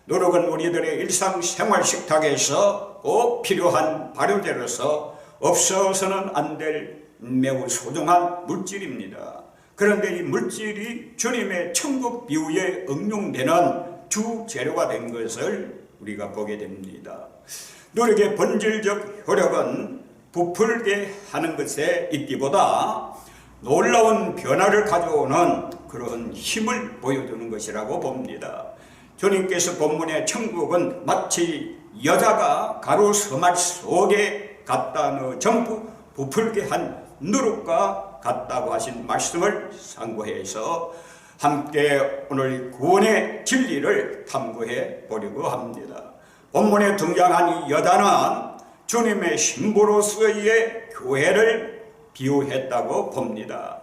누룩은 우리들의 일상생활 식탁에서 꼭 필요한 발효제로서 없어서는 안 될 매우 소중한 물질입니다. 그런데 이 물질이 주님의 천국 비유에 응용되는 주 재료가 된 것을 우리가 보게 됩니다. 누룩의 본질적 효력은 부풀게 하는 것에 있기보다 놀라운 변화를 가져오는 그런 힘을 보여주는 것이라고 봅니다. 주님께서 본문의 천국은 마치 여자가 가루 서말 속에 갖다 넣어 전부 부풀게 한 누룩과 같다고 하신 말씀을 상고해서 함께 오늘 구원의 진리를 탐구해 보려고 합니다. 본문에 등장한 이 여자는 주님의 신부로서의 교회를 비유했다고 봅니다.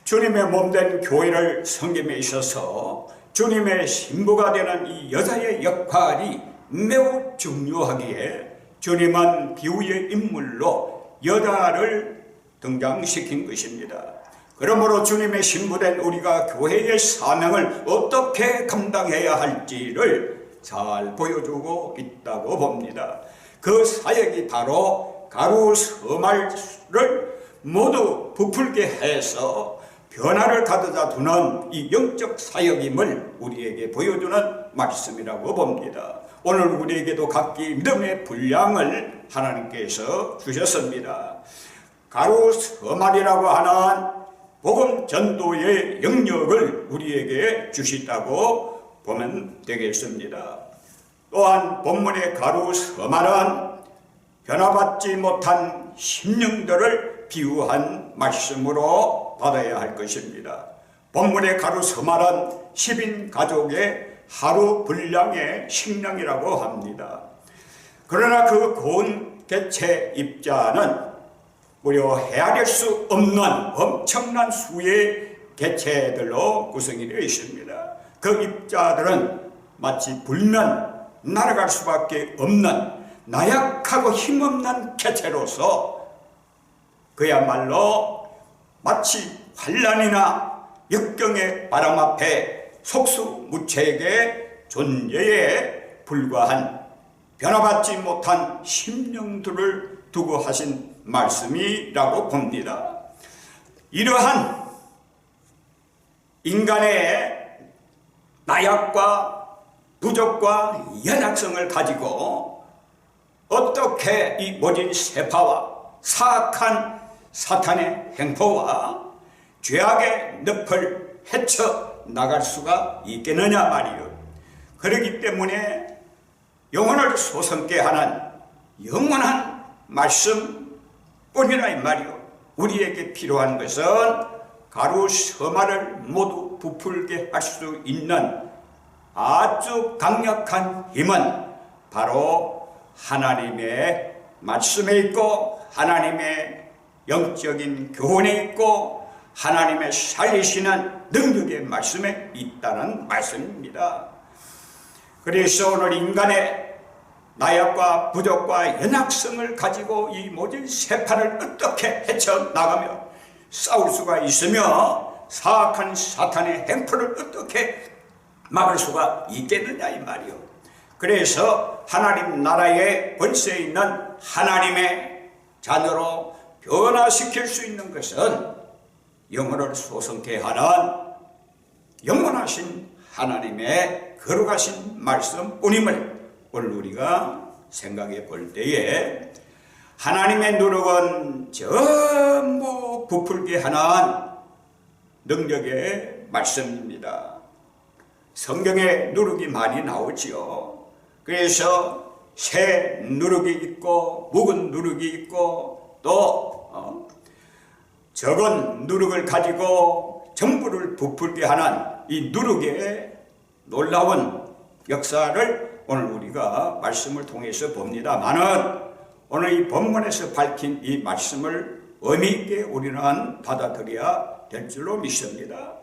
주님의 몸된 교회를 섬김에 있어서 주님의 신부가 되는 이 여자의 역할이 매우 중요하기에 주님은 비유의 인물로 여자를 등장시킨 것입니다. 그러므로 주님의 신부된 우리가 교회의 사명을 어떻게 감당해야 할지를 잘 보여주고 있다고 봅니다. 그 사역이 바로 가루 서말을 모두 부풀게 해서 변화를 가져다 두는 이 영적 사역임을 우리에게 보여주는 말씀이라고 봅니다. 오늘 우리에게도 각기 믿음의 분량을 하나님께서 주셨습니다. 가루 서말이라고 하는 복음 전도의 영역을 우리에게 주시다고 보면 되겠습니다. 또한 본문의 가루 서말은 변화받지 못한 심령들을 비유한 말씀으로 받아야 할 것입니다. 본문의 가루 서말은 10인 가족의 하루 분량의 식량이라고 합니다. 그러나 그 고운 개체 입자는 무려 헤아릴 수 없는 엄청난 수의 개체들로 구성이 되어 있습니다. 그 입자들은 마치 불면 날아갈 수밖에 없는 나약하고 힘없는 개체로서 그야말로 마치 환란이나 역경의 바람 앞에 속수무책의 존재에 불과한 변화받지 못한 심령들을 두고 하신 말씀이라고 봅니다. 이러한 인간의 나약과 부족과 연약성을 가지고 어떻게 이 모진 세파와 사악한 사탄의 행포와 죄악의 늪을 헤쳐 나갈 수가 있겠느냐 말이요. 그렇기 때문에 영혼을 소성케 하는 영원한 말씀뿐이라 이 말이요. 우리에게 필요한 것은 가루 서말을 모두 부풀게 할 수 있는 아주 강력한 힘은 바로 하나님의 말씀에 있고 하나님의 영적인 교훈에 있고 하나님의 살리시는 능력의 말씀에 있다는 말씀입니다. 그래서 오늘 인간의 나약과 부족과 연약성을 가지고 이 모든 세파를 어떻게 헤쳐나가며 싸울 수가 있으며 사악한 사탄의 행포를 어떻게 막을 수가 있겠느냐 이 말이요. 그래서 하나님 나라의 권세에 있는 하나님의 자녀로 변화시킬 수 있는 것은 영혼을 소성케 하는 영원하신 하나님의 거룩하신 말씀뿐임을 오늘 우리가 생각해 볼 때에 하나님의 누룩은 전부 부풀게 하는 능력의 말씀입니다. 성경에 누룩이 많이 나오지요. 그래서 새 누룩이 있고 묵은 누룩이 있고 또 적은 누룩을 가지고 전부를 부풀게 하는 이 누룩의 놀라운 역사를 오늘 우리가 말씀을 통해서 봅니다만은 오늘 이 본문에서 밝힌 이 말씀을 의미 있게 우리는 받아들여야 될 줄로 믿습니다.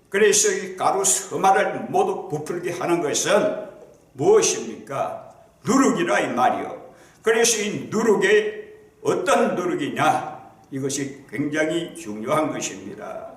그래서 이 가루 서말을 모두 부풀게 하는 것은 무엇입니까? 누룩이라 이 말이요. 그래서 이 누룩이 어떤 누룩이냐? 이것이 굉장히 중요한 것입니다.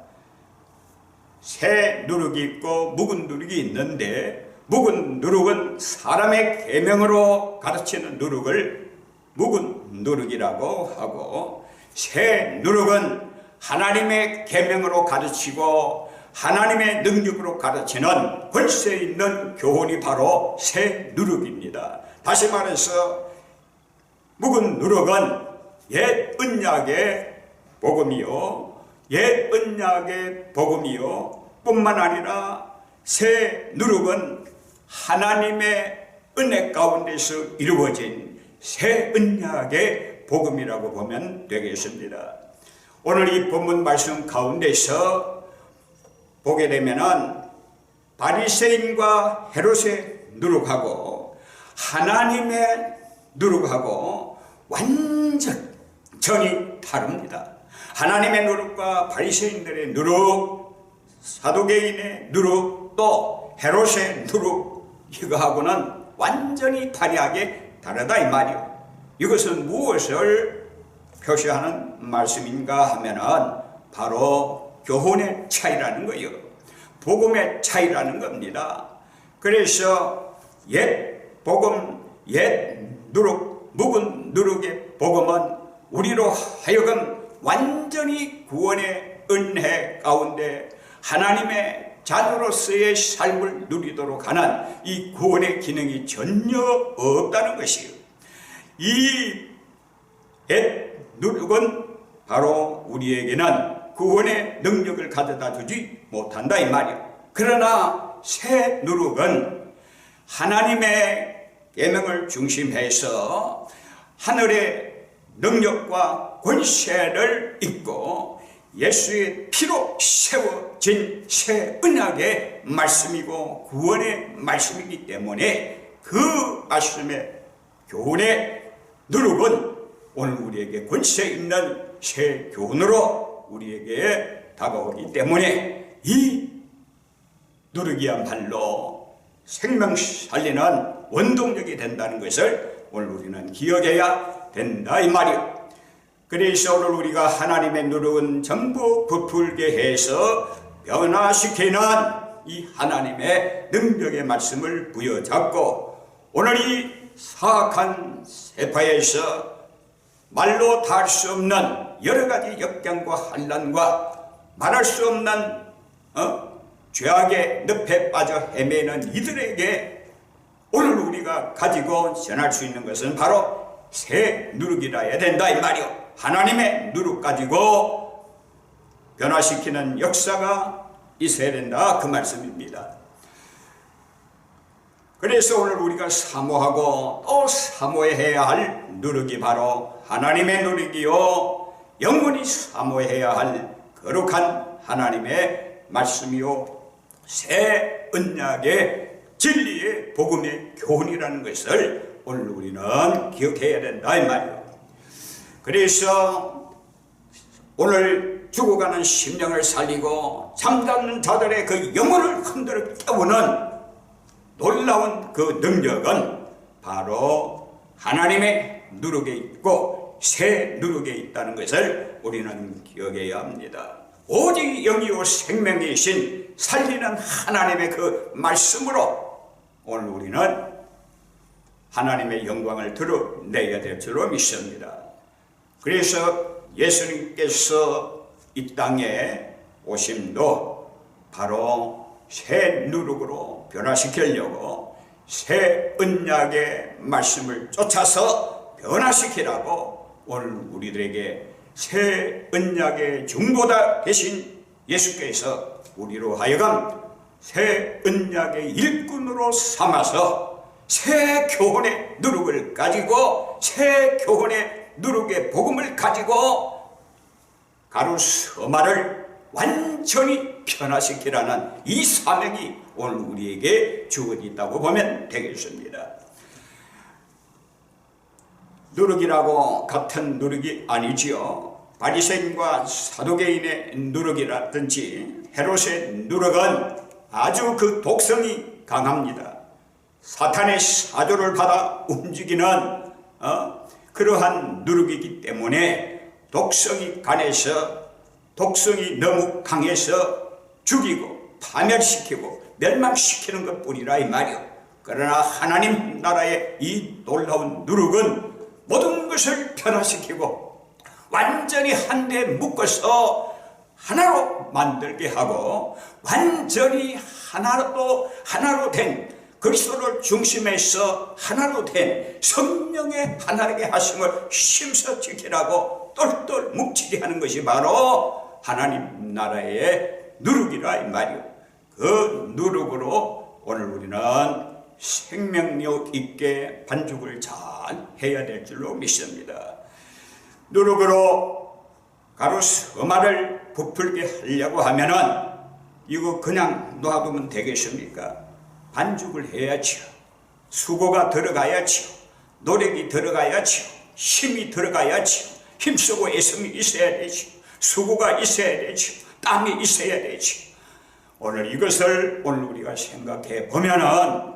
새 누룩이 있고 묵은 누룩이 있는데 묵은 누룩은 사람의 계명으로 가르치는 누룩을 묵은 누룩이라고 하고, 새 누룩은 하나님의 계명으로 가르치고 하나님의 능력으로 가르치는 권세 있는 교훈이 바로 새 누룩입니다. 다시 말해서 묵은 누룩은 옛 언약의 복음이요, 옛 언약의 복음이요 뿐만 아니라 새 누룩은 하나님의 은혜 가운데서 이루어진 새 언약의 복음이라고 보면 되겠습니다. 오늘 이 본문 말씀 가운데서 보게 되면은 바리새인과 헤롯의 누룩하고 하나님의 누룩하고 완전히 다릅니다. 하나님의 누룩과 바리새인들의 누룩, 사두개인의 누룩, 또 헤롯의 누룩, 이거하고는 완전히 다르게 다르다 이 말이요. 이것은 무엇을 표시하는 말씀인가 하면은 바로 교훈의 차이라는 거예요. 복음의 차이라는 겁니다. 그래서 옛 복음, 옛 누룩, 묵은 누룩의 복음은 우리로 하여금 완전히 구원의 은혜 가운데 하나님의 자녀로서의 삶을 누리도록 하는 이 구원의 기능이 전혀 없다는 것이요. 이 옛 누룩은 바로 우리에게는 구원의 능력을 가져다 주지 못한다 이 말이요. 그러나 새 누룩은 하나님의 계명을 중심해서 하늘의 능력과 권세를 입고 예수의 피로 세워진 새 언약의 말씀이고 구원의 말씀이기 때문에 그 말씀의 교훈의 누룩은 오늘 우리에게 권세 있는 새 교훈으로 우리에게 다가오기 때문에 이 누룩이야말로 생명 살리는 원동력이 된다는 것을 오늘 우리는 기억해야 된다 이 말이요. 그래서 오늘 우리가 하나님의 누룩은 전부 부풀게 해서 변화시키는 이 하나님의 능력의 말씀을 부여잡고 오늘 이 사악한 세파에서 말로 다 할 수 없는 여러 가지 역경과 환난과 말할 수 없는 죄악의 늪에 빠져 헤매는 이들에게 오늘 우리가 가지고 전할 수 있는 것은 바로 새 누룩이라 해야 된다 이 말이요. 하나님의 누룩 가지고 변화시키는 역사가 있어야 된다 그 말씀입니다. 그래서 오늘 우리가 사모하고 또 사모해야 할 누룩이 바로 하나님의 누룩이요, 영원히 사모해야 할 거룩한 하나님의 말씀이요, 새 언약의 진리의 복음의 교훈이라는 것을 오늘 우리는 기억해야 된다 이 말이에요. 그래서 오늘 죽어가는 심령을 살리고 잠자는 자들의 그 영혼을 흔들어 깨우는 놀라운 그 능력은 바로 하나님의 누룩에 있고 새 누룩에 있다는 것을 우리는 기억해야 합니다. 오직 영이요 생명이신 살리는 하나님의 그 말씀으로 오늘 우리는 하나님의 영광을 드러내야 될 줄로 믿습니다. 그래서 예수님께서 이 땅에 오심도 바로 새 누룩으로 변화시키려고 새 언약의 말씀을 쫓아서 변화시키라고 오늘 우리들에게 새 언약의 중보자 되신 예수께서 우리로 하여금 새 언약의 일꾼으로 삼아서 새 교훈의 누룩을 가지고 새 교훈의 누룩의 복음을 가지고 가룟서마를 완전히 변화시키라는 이 사명이 오늘 우리에게 주어졌다고 보면 되겠습니다. 누룩이라고 같은 누룩이 아니지요. 바리새인과 사두개인의 누룩이라든지 헤롯의 누룩은 아주 그 독성이 강합니다. 사탄의 사조를 받아 움직이는 그러한 누룩이기 때문에 독성이 강해서 독성이 너무 강해서 죽이고 파멸시키고 멸망시키는 것뿐이라 이 말이요. 그러나 하나님 나라의 이 놀라운 누룩은 모든 것을 변화시키고 완전히 한데 묶어서 하나로 만들게 하고 완전히 하나로 된 그리스도를 중심에서 하나로 된 성령의 하나님의 하심을 심서 지키라고 똘똘 뭉치게 하는 것이 바로 하나님 나라의 누룩이라 이 말이요. 그 누룩으로 오늘 우리는 생명력 있게 반죽을 잘 해야 될 줄로 믿습니다. 누룩으로 가루 서마를 부풀게 하려고 하면은 이거 그냥 놔두면 되겠습니까? 반죽을 해야지요. 수고가 들어가야지요. 노력이 들어가야지요. 힘이 들어가야지요. 힘쓰고 애씀이 있어야 되지요. 수고가 있어야 되지요. 땀이 있어야 되지요. 오늘 이것을 오늘 우리가 생각해 보면은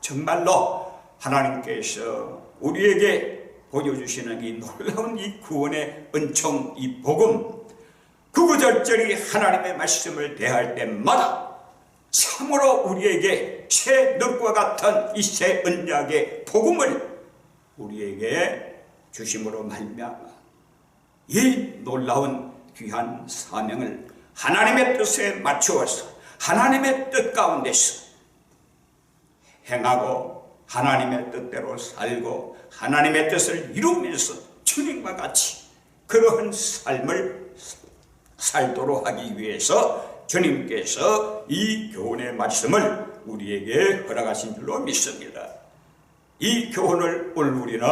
정말로 하나님께서 우리에게 보여주시는 이 놀라운 이 구원의 은총, 이 복음, 구구절절히 하나님의 말씀을 대할 때마다 참으로 우리에게 새 늪과 같은 이 새 언약의 복음을 우리에게 주심으로 말미암아 이 놀라운 귀한 사명을 하나님의 뜻에 맞추어서 하나님의 뜻 가운데서 행하고 하나님의 뜻대로 살고 하나님의 뜻을 이루면서 주님과 같이 그러한 삶을 살도록 하기 위해서 주님께서 이 교훈의 말씀을 우리에게 허락하신 줄로 믿습니다. 이 교훈을 오늘 우리는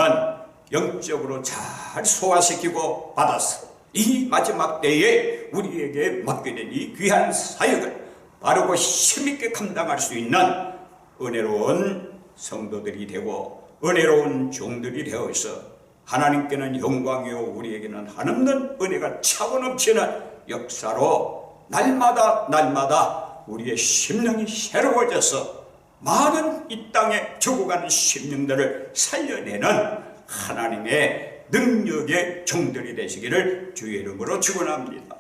영적으로 잘 소화시키고 받아서 이 마지막 때에 우리에게 맡겨진 이 귀한 사역을 바르고 힘있게 감당할 수 있는 은혜로운 성도들이 되고 은혜로운 종들이 되어서 하나님께는 영광이요 우리에게는 한없는 은혜가 차고 넘치는 역사로 날마다 우리의 심령이 새로워져서 많은 이 땅에 죽어가는 심령들을 살려내는 하나님의 능력의 종들이 되시기를 주의 이름으로 축원합니다.